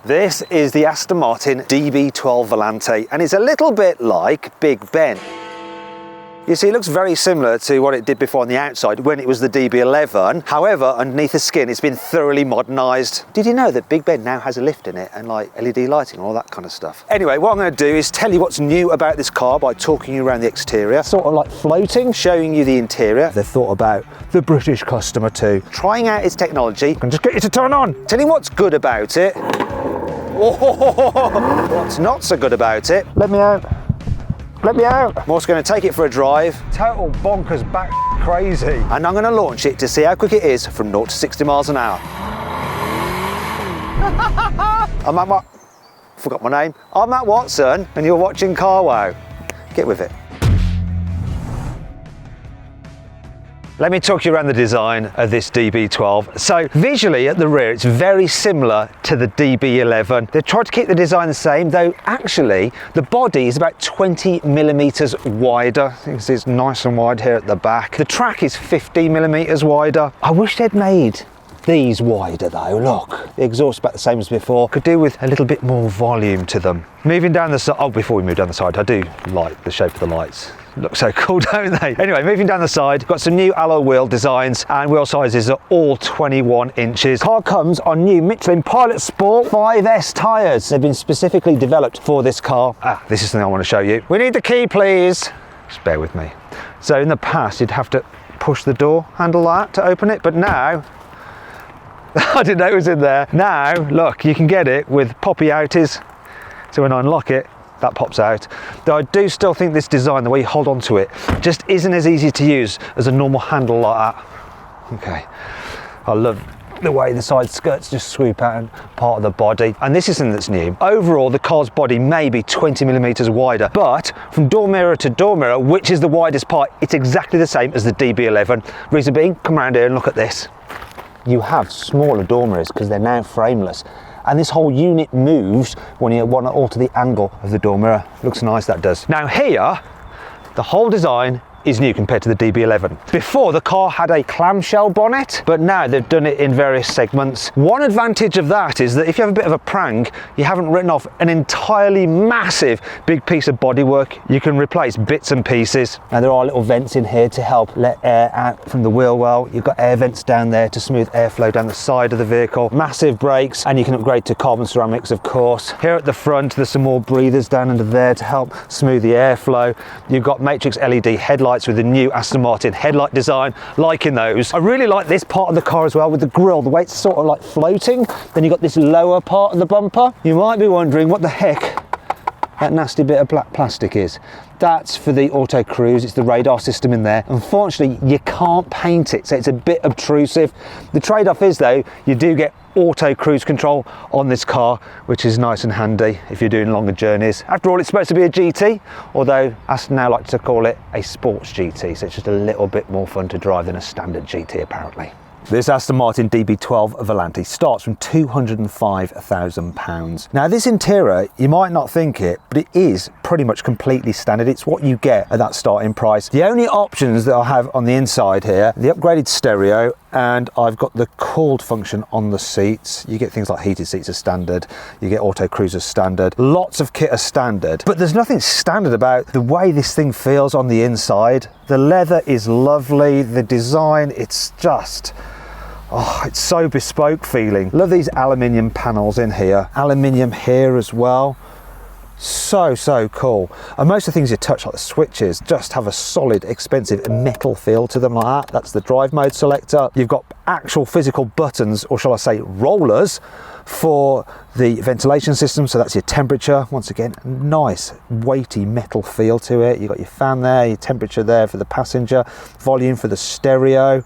This is the Aston Martin DB12 Volante, and it's a little bit like Big Ben. You see, it looks very similar to what it did before on the outside when it was the DB11. However, underneath the skin, it's been thoroughly modernised. Did you know that Big Ben now has a lift in it and like LED lighting and all that kind of stuff? Anyway, what I'm going to do is tell you what's new about this car by talking you around the exterior, sort of like floating, showing you the interior. They've thought about the British customer too. Trying out its technology and just get you to turn on. Tell you what's good about it. What's not so good about it. Let me out. Let me out. I'm also going to take it for a drive. Total bonkers back crazy. And I'm going to launch it to see how quick it is from 0 to 60 miles an hour. I'm Matt forgot my name. I'm Matt Watson and you're watching carwow. Get with it. Let me talk you around the design of this DB12. So visually at the rear, it's very similar to the DB11. They've tried to keep the design the same, though actually the body is about 20 millimeters wider. You can see it's nice and wide here at the back. The track is 50 millimeters wider. I wish they'd made these wider though, look. The exhaust about the same as before. Could do with a little bit more volume to them. Moving down the side, before we move down the side, I do like the shape of the lights. Look so cool, don't they? Anyway, moving down the side, got some new alloy wheel designs and wheel sizes are all 21 inches. Car comes on new Michelin Pilot Sport 5S tyres. They've been specifically developed for this car. This is something I want to show you. We need the key, please. Just bear with me. So in the past, you'd have to push the door handle like that to open it, but now, I didn't know it was in there. Now, look, you can get it with poppy outies. So when I unlock it, that pops out. Though I do still think this design, the way you hold on to it, just isn't as easy to use as a normal handle like that. Okay, I love the way the side skirts just swoop out and part of the body. And this isn't that's new. Overall, the car's body may be 20 millimeters wider, but from door mirror to door mirror, which is the widest part, it's exactly the same as the DB11. Reason being, come around here and look at this. You have smaller door mirrors because they're now frameless. And this whole unit moves when you want to alter the angle of the door mirror. Looks nice, that does. Now here, the whole design is new compared to the DB11. Before, the car had a clamshell bonnet, but now they've done it in various segments. One advantage of that is that if you have a bit of a prank, you haven't written off an entirely massive big piece of bodywork. You can replace bits and pieces. Now there are little vents in here to help let air out from the wheel well. You've got air vents down there to smooth airflow down the side of the vehicle. Massive brakes, and you can upgrade to carbon ceramics, of course. Here at the front, there's some more breathers down under there to help smooth the airflow. You've got matrix LED headlights with the new Aston Martin headlight design, liking those. I really like this part of the car as well with the grille, the way it's sort of like floating. Then you've got this lower part of the bumper. You might be wondering what the heck that nasty bit of black plastic is. That's for the auto cruise, it's the radar system in there. Unfortunately, you can't paint it, so it's a bit obtrusive. The trade-off is though, you do get auto cruise control on this car, which is nice and handy if you're doing longer journeys. After all, it's supposed to be a GT, although Aston now like to call it a sports GT, so it's just a little bit more fun to drive than a standard GT apparently. This Aston Martin DB12 Volante starts from £205,000. Now this interior, you might not think it, but it is pretty much completely standard. It's what you get at that starting price. The only options that I have on the inside here, the upgraded stereo, and I've got the cooled function on the seats. You get things like heated seats as standard, you get auto cruise as standard, lots of kit as standard, but there's nothing standard about the way this thing feels on the inside. The leather is lovely, the design, it's just, oh, it's so bespoke feeling. Love these aluminium panels in here, aluminium here as well. So cool. And most of the things you touch, like the switches, just have a solid, expensive metal feel to them like that. That's the drive mode selector. You've got actual physical buttons, or shall I say rollers, for the ventilation system. So that's your temperature. Once again, nice weighty metal feel to it. You've got your fan there, your temperature there for the passenger, volume for the stereo.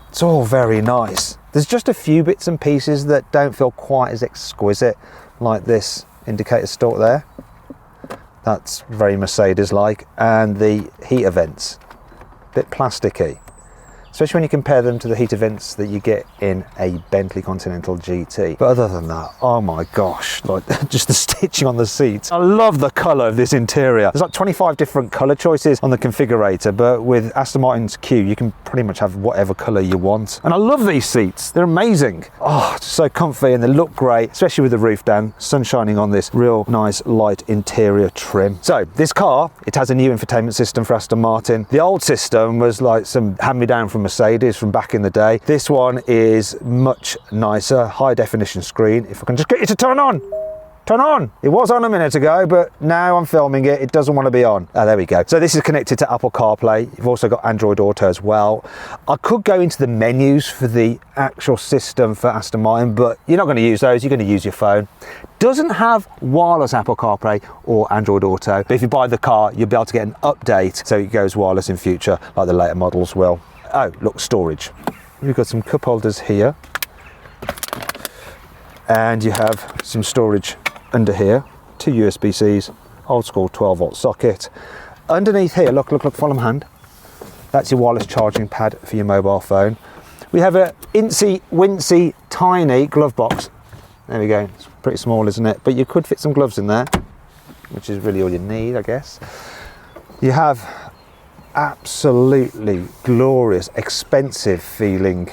It's all very nice. There's just a few bits and pieces that don't feel quite as exquisite, like this indicator stalk there. That's very Mercedes-like, and the heater vents, a bit plasticky. It's especially when you compare them to the heater vents that you get in a Bentley Continental GT. But other than that, oh my gosh, like just the stitching on the seats. I love the colour of this interior. There's like 25 different colour choices on the configurator, but with Aston Martin's Q, you can pretty much have whatever colour you want. And I love these seats, they're amazing. Oh, it's so comfy and they look great, especially with the roof down, sun shining on this real nice light interior trim. So this car, it has a new infotainment system for Aston Martin. The old system was like some hand-me-down from Mercedes from back in the day. This one is much nicer, high definition screen. If I can just get you to turn on. Turn on. It was on a minute ago, but now I'm filming it, it doesn't want to be on. Oh, there we go. So this is connected to Apple CarPlay. You've also got Android Auto as well. I could go into the menus for the actual system for Aston Martin, but you're not going to use those, you're going to use your phone. Doesn't have wireless Apple CarPlay or Android Auto, but if you buy the car, you'll be able to get an update so it goes wireless in future, like the later models will. Oh, look, storage. We've got some cup holders here, and you have some storage under here, 2 USB-Cs, old school 12-volt socket. Underneath here, look, follow my hand. That's your wireless charging pad for your mobile phone. We have a incy-wincy tiny glove box. There we go, it's pretty small, isn't it? But you could fit some gloves in there, which is really all you need, I guess. You have absolutely glorious, expensive feeling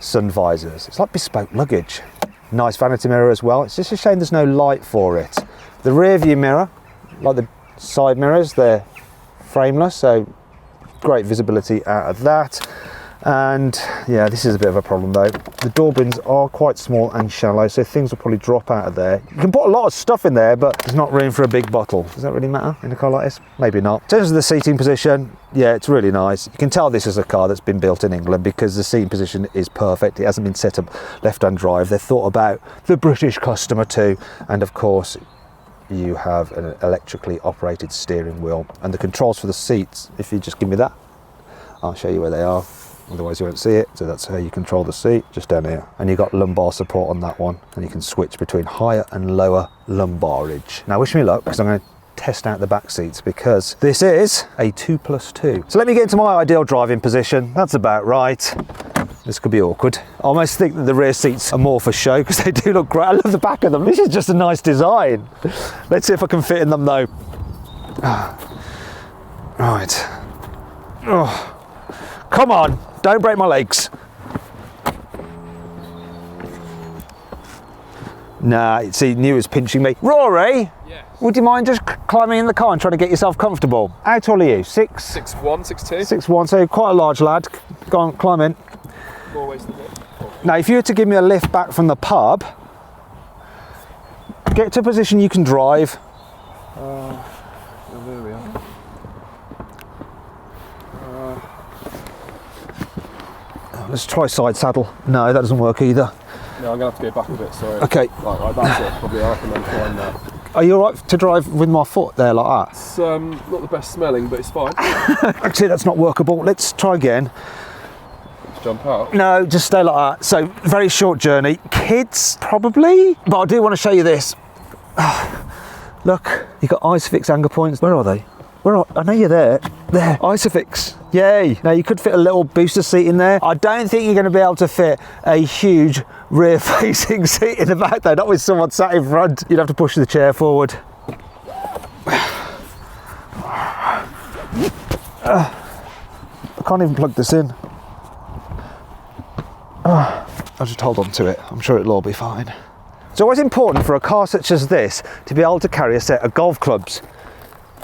sun visors. It's like bespoke luggage. Nice vanity mirror as well. It's just a shame there's no light for it. The rear view mirror, like the side mirrors, they're frameless, so great visibility out of that. And yeah, this is a bit of a problem though. The door bins are quite small and shallow, so things will probably drop out of there. You can put a lot of stuff in there, but there's not room for a big bottle. Does that really matter in a car like this? Maybe not. In terms of the seating position, yeah, it's really nice. You can tell this is a car that's been built in England because the seating position is perfect. It hasn't been set up left-hand drive. They've thought about the British customer too. And of course, you have an electrically operated steering wheel. And the controls for the seats, if you just give me that, I'll show you where they are. Otherwise you won't see it. So that's how you control the seat, just down here. And you've got lumbar support on that one. And you can switch between higher and lower lumbarage. Now wish me luck, because I'm going to test out the back seats, because this is a 2+2. So let me get into my ideal driving position. That's about right. This could be awkward. I almost think that the rear seats are more for show, because they do look great. I love the back of them. This is just a nice design. Let's see if I can fit in them though. Right. Oh. Come on, don't break my legs. Nah, see, knew it was pinching me. Rory, yes. Would you mind just climbing in the car and trying to get yourself comfortable? How tall are you? 6'1", 6'2". 6'1", so quite a large lad. Go on, climb in. More ways than that. Now, if you were to give me a lift back from the pub, get to a position you can drive. There we are. Let's try side saddle. No, that doesn't work either. No, I'm going to have to go back a bit, sorry. Okay. Right, that's it. Probably I can then climb that. Are you alright to drive with my foot there like that? It's not the best smelling, but it's fine. Actually, that's not workable. Let's try again. Let's jump out. No, just stay like that. So, very short journey. Kids, probably. But I do want to show you this. Look, you've got Isofix anchor points. Where are they? I know you're there. There, Isofix. Yay. Now you could fit a little booster seat in there. I don't think you're going to be able to fit a huge rear facing seat in the back though, not with someone sat in front. You'd have to push the chair forward. I can't even plug this in. I'll just hold on to it. I'm sure it'll all be fine. It's always important for a car such as this to be able to carry a set of golf clubs.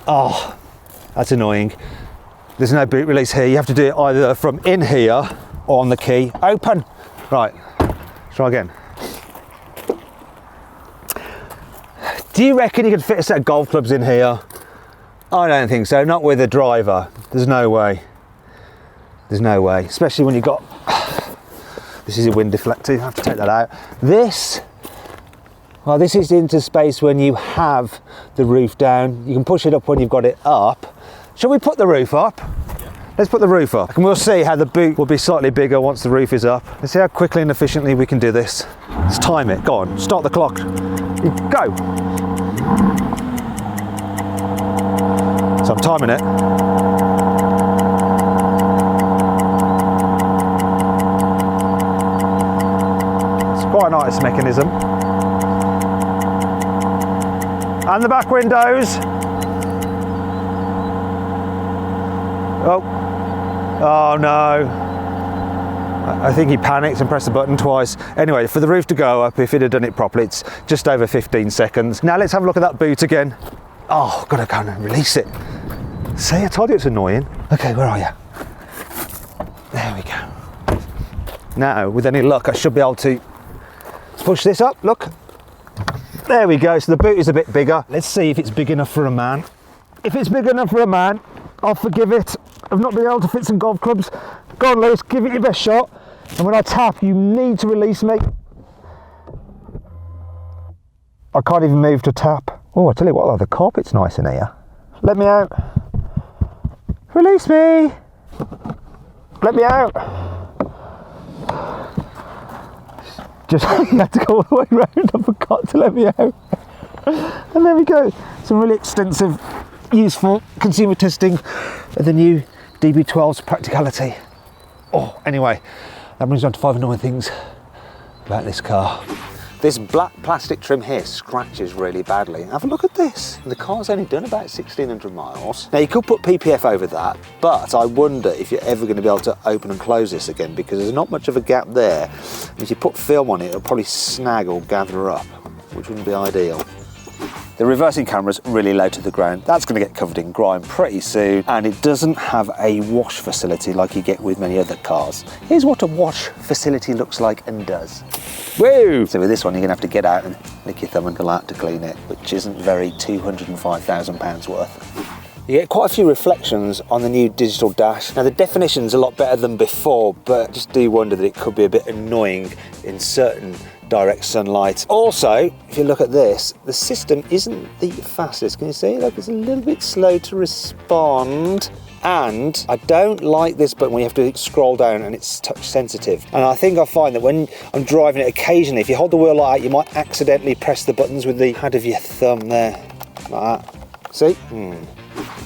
Oh, that's annoying. There's no boot release here. You have to do it either from in here or on the key. Open. Right, try again. Do you reckon you could fit a set of golf clubs in here? I don't think so, not with a driver. There's no way. There's no way, especially when you've got, this is a wind deflector, you have to take that out. This is into space when you have the roof down. You can push it up when you've got it up. Shall we put the roof up? Yeah. Let's put the roof up. And we'll see how the boot will be slightly bigger once the roof is up. Let's see how quickly and efficiently we can do this. Let's time it. Go on, start the clock. Go. So I'm timing it. quite nice mechanism. And the back windows. Oh no. I think he panicked and pressed the button twice. Anyway, for the roof to go up, if it had done it properly, it's just over 15 seconds. Now let's have a look at that boot again. Oh, gotta go and release it. See, I told you it's annoying. Okay, where are you? There we go. Now, with any luck, I should be able to push this up, look. There we go, so the boot is a bit bigger. Let's see if it's big enough for a man. If it's big enough for a man, I'll forgive it of not being able to fit some golf clubs. Go on, Lewis, give it your best shot. And when I tap, you need to release me. I can't even move to tap. Oh, I tell you what, the carpet's nice in here. Let me out. Release me. Let me out. Just you had to go all the way around. I forgot to let me out. And there we go. Some really extensive, useful consumer testing of the new DB12's practicality. Oh, anyway, that brings on to 5 annoying things about this car. This black plastic trim here scratches really badly. Have a look at this. The car's only done about 1,600 miles. Now you could put PPF over that, but I wonder if you're ever going to be able to open and close this again, because there's not much of a gap there. And if you put film on it, it'll probably snag or gather up, which wouldn't be ideal. The reversing camera's really low to the ground. That's going to get covered in grime pretty soon, and it doesn't have a wash facility like you get with many other cars. Here's what a wash facility looks like and does. Woo! So with this one, you're going to have to get out and lick your thumb and go out to clean it, which isn't very £205,000 worth. You get quite a few reflections on the new digital dash. Now the definition's a lot better than before, but I just do wonder that it could be a bit annoying in certain direct sunlight. Also, if you look at this, the system isn't the fastest. Can you see? Like, it's a little bit slow to respond. And I don't like this button when you have to scroll down and it's touch sensitive. And I think I find that when I'm driving it occasionally, if you hold the wheel like that, you might accidentally press the buttons with the pad of your thumb there, like that. See?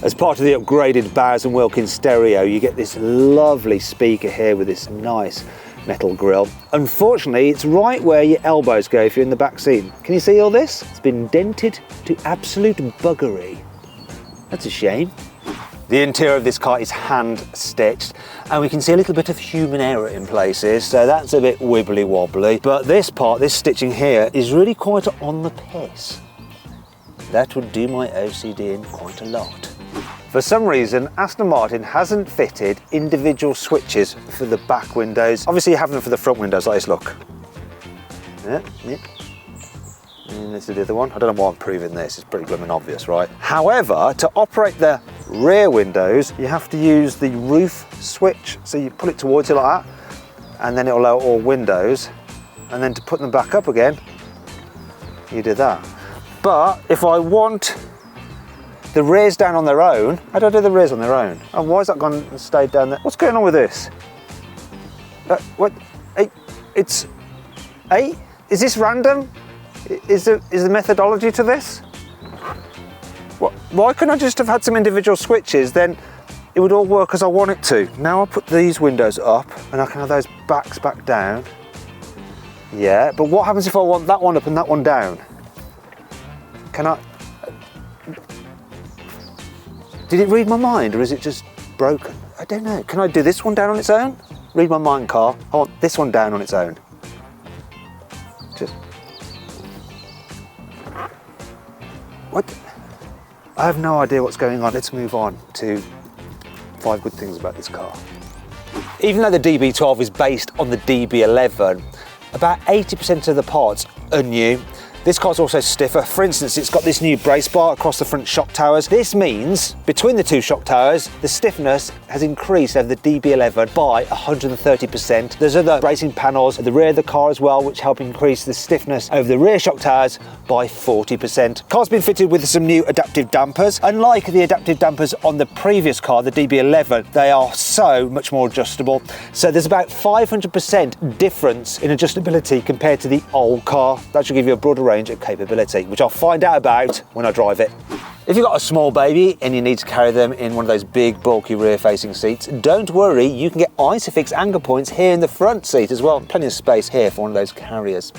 As part of the upgraded Bowers & Wilkins stereo, you get this lovely speaker here with this nice metal grille. Unfortunately, it's right where your elbows go if you're in the back seat. Can you see all this? It's been dented to absolute buggery. That's a shame. The interior of this car is hand stitched, and we can see a little bit of human error in places, so that's a bit wibbly wobbly. But this part, this stitching here, is really quite on the piss. That would do my OCD in quite a lot. For some reason, Aston Martin hasn't fitted individual switches for the back windows. Obviously you have them for the front windows like this, look. Yeah. And this is the other one. I don't know why I'm proving this, it's pretty blooming obvious, right? However, to operate the rear windows, you have to use the roof switch. So you pull it towards you like that, and then it'll allow all windows. And then to put them back up again, you do that. But if I want the rears down on their own, how do I do the rears on their own? Oh, why has that gone and stayed down there? What's going on with this? What? Is this random? Is the methodology to this? Why couldn't I just have had some individual switches? Then it would all work as I want it to. Now I put these windows up and I can have those backs back down. Yeah, but what happens if I want that one up and that one down? Can I? Did it read my mind or is it just broken? I don't know. Can I do this one down on its own? Read my mind, car. I want this one down on its own. Just. What? I have no idea what's going on. Let's move on to 5 good things about this car. Even though the DB12 is based on the DB11, about 80% of the parts are new. This car's also stiffer. For instance, it's got this new brace bar across the front shock towers. This means between the two shock towers, the stiffness has increased over the DB11 by 130%. There's other bracing panels at the rear of the car as well, which help increase the stiffness over the rear shock towers by 40%. Car's been fitted with some new adaptive dampers. Unlike the adaptive dampers on the previous car, the DB11, they are so much more adjustable. So there's about 500% difference in adjustability compared to the old car. That should give you a broader range of capability, which I'll find out about when I drive it. If you've got a small baby and you need to carry them in one of those big bulky rear facing seats, don't worry, you can get Isofix anchor points here in the front seat as well. Plenty of space here for one of those carriers.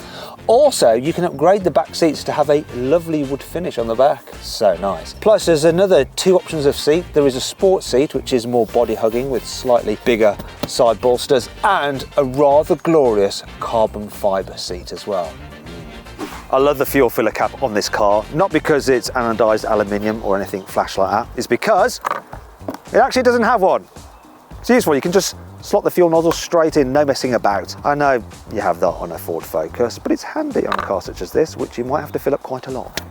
Also, you can upgrade the back seats to have a lovely wood finish on the back. So nice. Plus, there's another 2 options of seat. There is a sport seat, which is more body hugging with slightly bigger side bolsters, and a rather glorious carbon fibre seat as well. I love the fuel filler cap on this car, not because it's anodised aluminium or anything flash like that, it's because it actually doesn't have one. It's useful, you can just slot the fuel nozzle straight in, no messing about. I know you have that on a Ford Focus, but it's handy on a car such as this, which you might have to fill up quite a lot.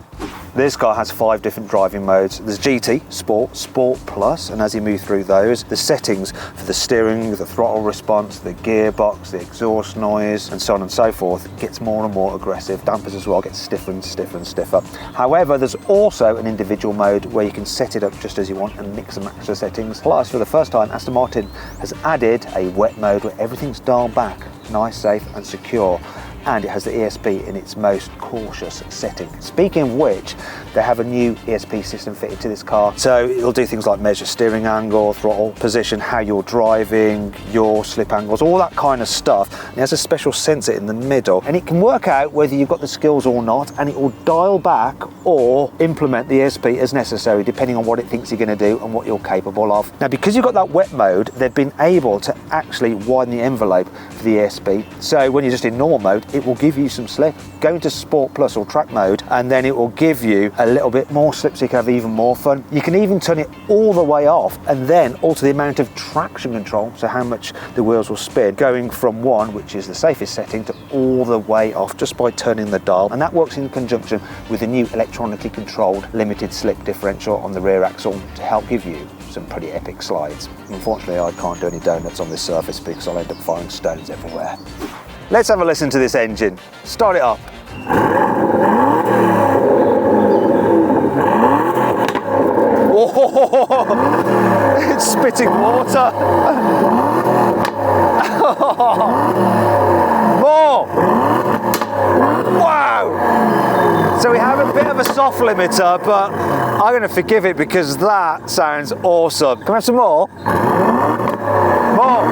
This car has 5 different driving modes. There's GT, Sport, Sport Plus, and as you move through those, the settings for the steering, the throttle response, the gearbox, the exhaust noise, and so on and so forth, gets more and more aggressive. Dampers as well get stiffer and stiffer and stiffer. However, there's also an individual mode where you can set it up just as you want and mix and match the settings. Plus, for the first time, Aston Martin has added a wet mode where everything's dialed back, nice, safe, and secure. And it has the ESP in its most cautious setting. Speaking of which, they have a new ESP system fitted to this car. So it'll do things like measure steering angle, throttle position, how you're driving, your slip angles, all that kind of stuff. And it has a special sensor in the middle, and it can work out whether you've got the skills or not, and it will dial back or implement the ESP as necessary, depending on what it thinks you're going to do and what you're capable of. Now, because you've got that wet mode, they've been able to actually widen the envelope for the ESP. So when you're just in normal mode, it will give you some slip. Go into Sport Plus or track mode, and then it will give you a little bit more slip so you can have even more fun. You can even turn it all the way off and then alter the amount of traction control, so how much the wheels will spin, going from 1, which is the safest setting, to all the way off just by turning the dial. And that works in conjunction with the new electronically controlled limited slip differential on the rear axle to help give you some pretty epic slides. Unfortunately, I can't do any donuts on this surface because I'll end up firing stones everywhere. Let's have a listen to this engine. Start it up. Oh, it's spitting water. More. Wow. So we have a bit of a soft limiter, but I'm going to forgive it because that sounds awesome. Can we have some more? More.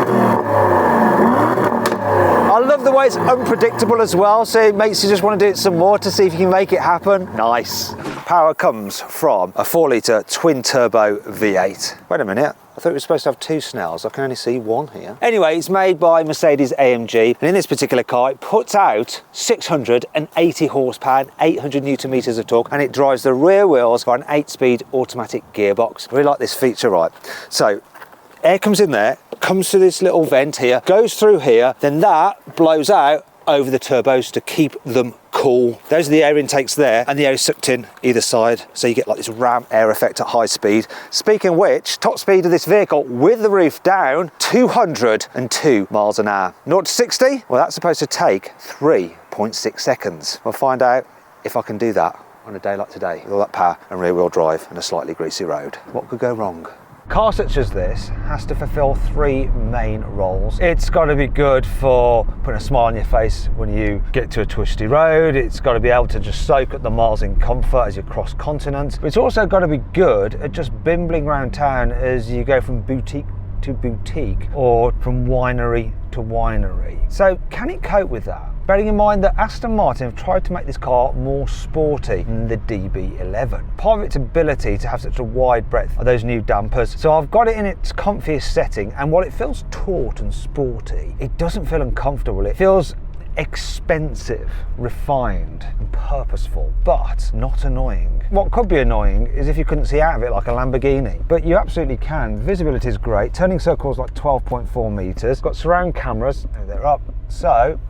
I love the way it's unpredictable as well, so it makes you just want to do it some more to see if you can make it happen. Nice. Power comes from a 4-litre twin-turbo V8. Wait a minute, I thought it was supposed to have 2 Snells. I can only see 1 here. Anyway, it's made by Mercedes-AMG, and in this particular car, it puts out 680 horsepower and 800 newton meters of torque, and it drives the rear wheels by an 8-speed automatic gearbox. I really like this feature, right? So, air comes in there, comes to this little vent here, goes through here, then that blows out over the turbos to keep them cool. Those are the air intakes there, and the air is sucked in either side, so you get like this ram air effect at high speed. Speaking of which, top speed of this vehicle with the roof down, 202 miles an hour. 0 to 60? Well, that's supposed to take 3.6 seconds. We'll find out if I can do that on a day like today, with all that power and rear wheel drive and a slightly greasy road. What could go wrong? A car such as this has to fulfill 3 main roles. It's got to be good for putting a smile on your face when you get to a twisty road. It's got to be able to just soak up the miles in comfort as you cross continents. But it's also got to be good at just bimbling around town as you go from boutique to boutique or from winery to winery. So can it cope with that? Bearing in mind that Aston Martin have tried to make this car more sporty than the DB11. Part of its ability to have such a wide breadth are those new dampers. So I've got it in its comfiest setting, and while it feels taut and sporty, it doesn't feel uncomfortable. It feels expensive, refined and purposeful, but not annoying. What could be annoying is if you couldn't see out of it like a Lamborghini, but you absolutely can. Visibility is great, turning circles like 12.4 meters, got surround cameras, they're up, so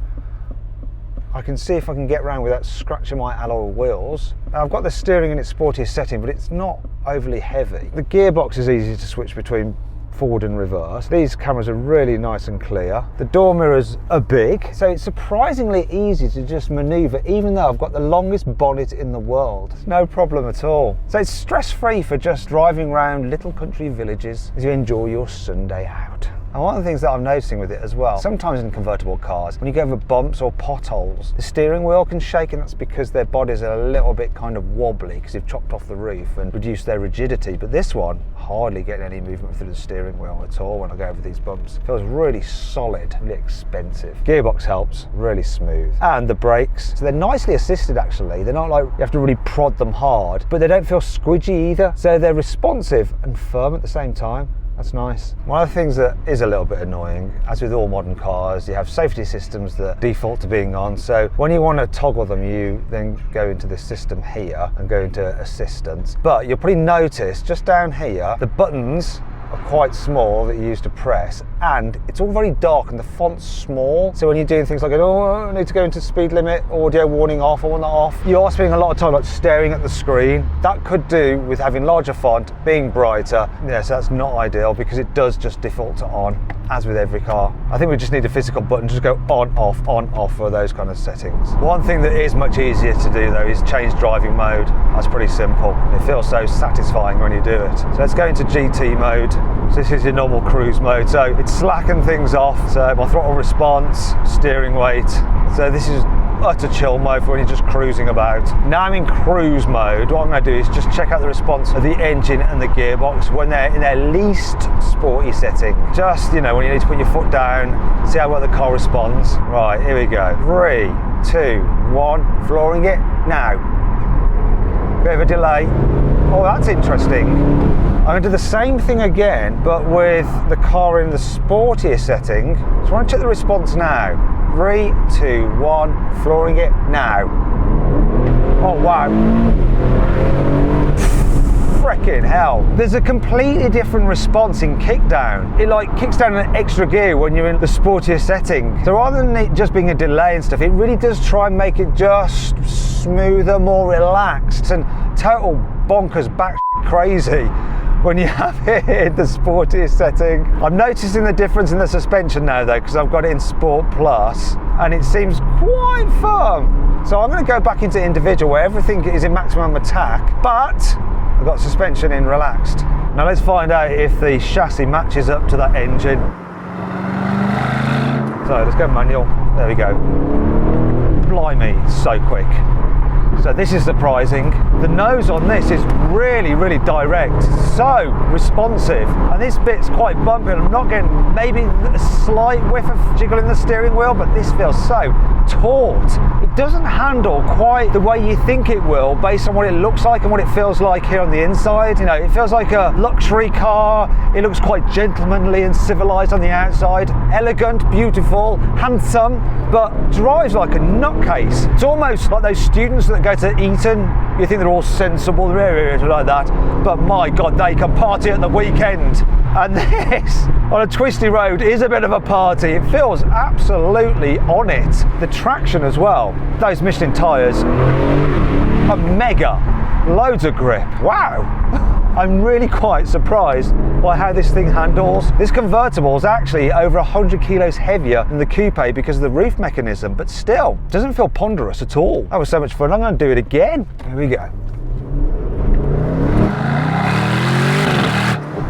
I can see if I can get around without scratching my alloy wheels. Now, I've got the steering in its sportiest setting, but it's not overly heavy. The gearbox is easy to switch between forward and reverse. These cameras are really nice and clear. The door mirrors are big, so it's surprisingly easy to just maneuver, even though I've got the longest bonnet in the world. It's no problem at all. So it's stress-free for just driving around little country villages as you enjoy your Sunday out. And one of the things that I'm noticing with it as well, sometimes in convertible cars, when you go over bumps or potholes, the steering wheel can shake, and that's because their bodies are a little bit kind of wobbly because you've chopped off the roof and reduced their rigidity. But this one, hardly getting any movement through the steering wheel at all when I go over these bumps. It feels really solid, really expensive. Gearbox helps, really smooth. And the brakes, so they're nicely assisted actually. They're not like you have to really prod them hard, but they don't feel squidgy either. So they're responsive and firm at the same time. That's nice. One of the things that is a little bit annoying, as with all modern cars, you have safety systems that default to being on. So when you want to toggle them, you then go into this system here and go into assistance. But you'll probably notice just down here, the buttons are quite small that you use to press, and it's all very dark and the font's small. So when you're doing things like, oh, I need to go into speed limit, audio warning off, I want that off, you are spending a lot of time like staring at the screen. That could do with having larger font, being brighter. Yeah, so that's not ideal because it does just default to on, as with every car. I think we just need a physical button, just go on, off for those kind of settings. One thing that is much easier to do though is change driving mode. That's pretty simple. It feels so satisfying when you do it. So let's go into GT mode. So this is your normal cruise mode. So it's slackened things off. So my throttle response, steering weight. So this is utter chill mode for when you're just cruising about. Now I'm in cruise mode. What I'm going to do is just check out the response of the engine and the gearbox when they're in their least sporty setting. Just, you know, when you need to put your foot down, see how well the car responds. Right, here we go. 3, 2, 1, flooring it now. Bit of a delay. Oh, that's interesting. I'm going to do the same thing again, but with the car in the sportier setting. So I want to check the response now. 3, 2, 1, flooring it now. Oh wow. Frickin' hell. There's a completely different response in kickdown. It like kicks down an extra gear when you're in the sportier setting. So rather than it just being a delay and stuff, it really does try and make it just smoother, more relaxed, and total bonkers back crazy when you have it in the sportier setting. I'm noticing the difference in the suspension now though, because I've got it in Sport Plus and it seems quite firm. So I'm going to go back into individual where everything is in maximum attack, but I've got suspension in relaxed. Now let's find out if the chassis matches up to that engine. So let's go manual. There we go. Blimey, so quick. So this is surprising. The nose on this is really, really direct, so responsive. And this bit's quite bumpy, and I'm not getting maybe a slight whiff of jiggle in the steering wheel, but this feels so taut. It doesn't handle quite the way you think it will based on what it looks like and what it feels like here on the inside. You know, it feels like a luxury car. It looks quite gentlemanly and civilized on the outside. Elegant, beautiful, handsome, but drives like a nutcase. It's almost like those students that go to Eton. You think they're all sensible, like that, but my God, they can party at the weekend. And this, on a twisty road, is a bit of a party. It feels absolutely on it. The traction as well. Those Michelin tyres are mega. Loads of grip. Wow. I'm really quite surprised by how this thing handles. This convertible is actually over 100 kilos heavier than the coupe because of the roof mechanism, but still, doesn't feel ponderous at all. That was so much fun. I'm going to do it again. Here we go.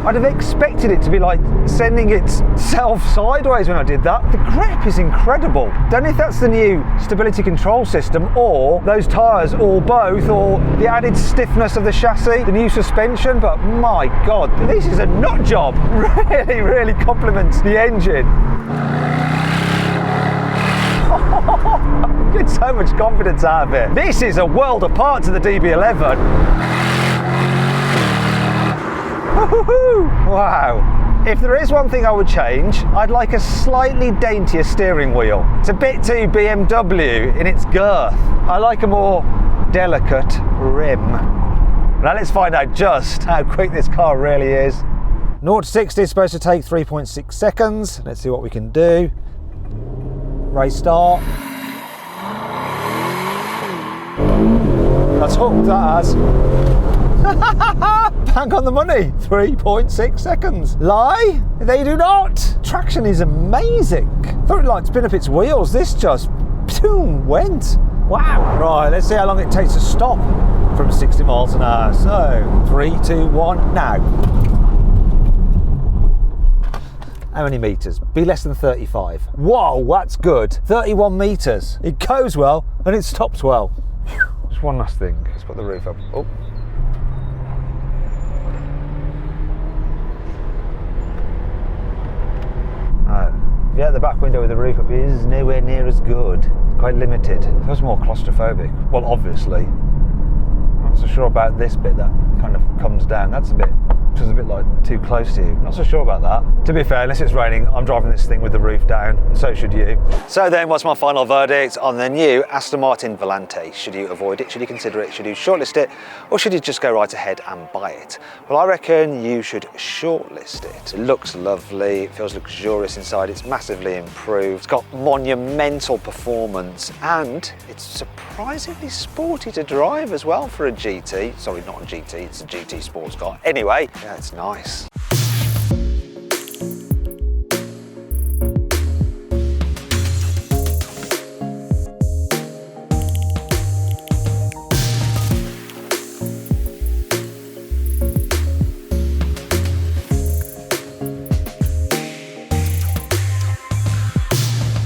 I'd have expected it to be like sending itself sideways when I did that. The grip is incredible. Don't know if that's the new stability control system or those tyres or both, or the added stiffness of the chassis, the new suspension, but my God, this is a nut job. Really, really compliments the engine. Get so much confidence out of it. This is a world apart to the DB11. Wow. If there is one thing I would change, I'd like a slightly daintier steering wheel. It's a bit too BMW in its girth. I like a more delicate rim. Now let's find out just how quick this car really is. 0 to 60 is supposed to take 3.6 seconds. Let's see what we can do. Race start. That's hooked, that has. Bang on the money, 3.6 seconds. Lie? They do not. Traction is amazing. Thought it like spin up its wheels. This just boom, went. Wow. Right, let's see how long it takes to stop from 60 miles an hour. So 3, 2, 1, now. How many metres? Be less than 35. Whoa, that's good. 31 metres. It goes well and it stops well. Just one last thing. Let's put the roof up. Oh. Yeah, the back window with the roof up is nowhere near as good. It's quite limited. It feels more claustrophobic. Well, obviously. I'm not so sure about this bit that kind of comes down. That's a bit, feels a bit like too close to you. Not so sure about that. To be fair, unless it's raining, I'm driving this thing with the roof down, and so should you. So then, what's my final verdict on the new Aston Martin Volante? Should you avoid it? Should you consider it? Should you shortlist it? Or should you just go right ahead and buy it? Well, I reckon you should shortlist it. It looks lovely, it feels luxurious inside, it's massively improved, it's got monumental performance, and it's surprisingly sporty to drive as well for a GT. Sorry, not a GT, it's a GT sports car. Anyway, yeah, it's nice.